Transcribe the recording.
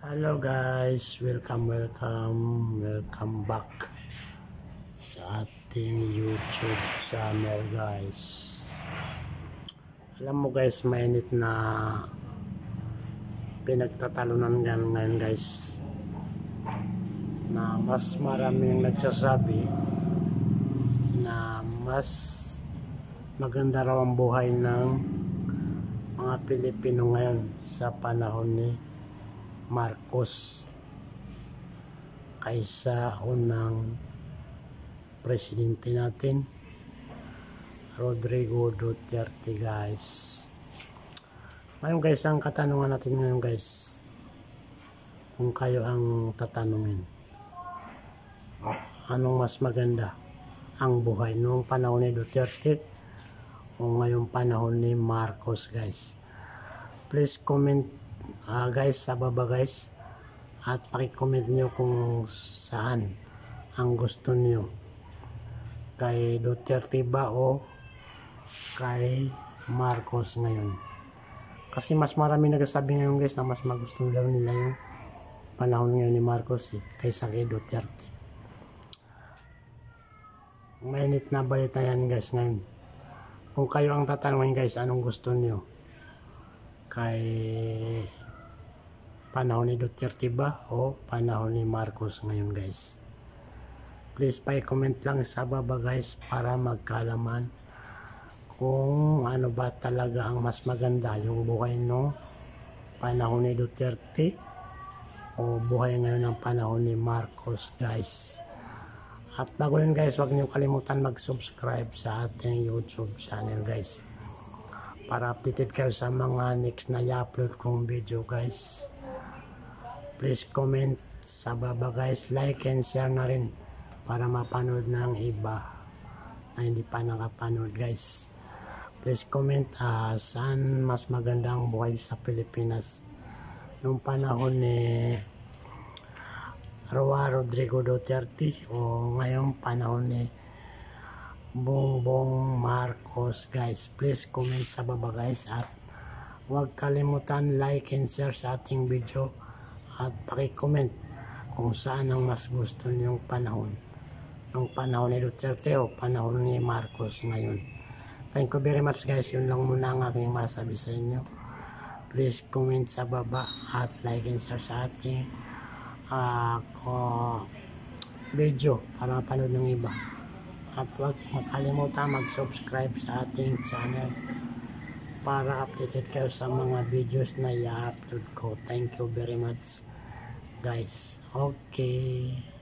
Hello guys, welcome back sa ating YouTube channel guys. Alam mo guys, mainit na pinagtatalunan ngayon guys, na mas maraming nagsasabi na mas maganda raw ang buhay ng mga Pilipino ngayon sa panahon ni Marcos kaysa unang presidente natin, Rodrigo Duterte guys. Ngayon guys, ang katanungan natin ngayon guys, kung kayo ang tatanungin, anong mas maganda, ang buhay noong panahon ni Duterte o ngayong panahon ni Marcos guys? Please comment guys sa baba guys, at paki-comment nyo kung saan ang gusto nyo, kay Duterte ba o kay Marcos ngayon. Kasi mas marami nagsasabi ngayon guys na mas magusto daw nila yung panahon ngayon ni Marcos kaysa kay Duterte. Mainit na balita yan guys ngayon. Kung kayo ang tatanungin guys, anong gusto nyo, kay panahon ni Duterte ba o panahon ni Marcos ngayon guys? Please pa-comment lang sa baba guys, para magkaalaman kung ano ba talaga ang mas maganda, yung buhay no panahon ni Duterte o buhay ngayon ng panahon ni Marcos guys. At bago yun guys, huwag niyo kalimutan mag-subscribe sa ating YouTube channel guys, para updated kayo sa mga next na i-upload kong video guys. Please comment sa baba guys, like and share na rin para mapanood ng iba na hindi pa nakapanood guys. Please comment saan mas magandang buhay sa Pilipinas nung panahon ni Rodrigo Duterte o ngayong panahon ni Bongbong Marcos guys. Please comment sa baba guys, at huwag kalimutan like and share sa ating video, at paki-comment kung saan ang mas gusto niyong panahon, nung panahon ni Duterte o panahon ni Marcos ngayon. Thank you very much guys, yun lang muna ang aking masabi sa inyo. Please comment sa baba at like and share sa ating video para mapanood ng iba. At huwag makalimutan mag-subscribe sa ating channel para updated kayo sa mga videos na i-upload ko. Thank you very much guys. Okay.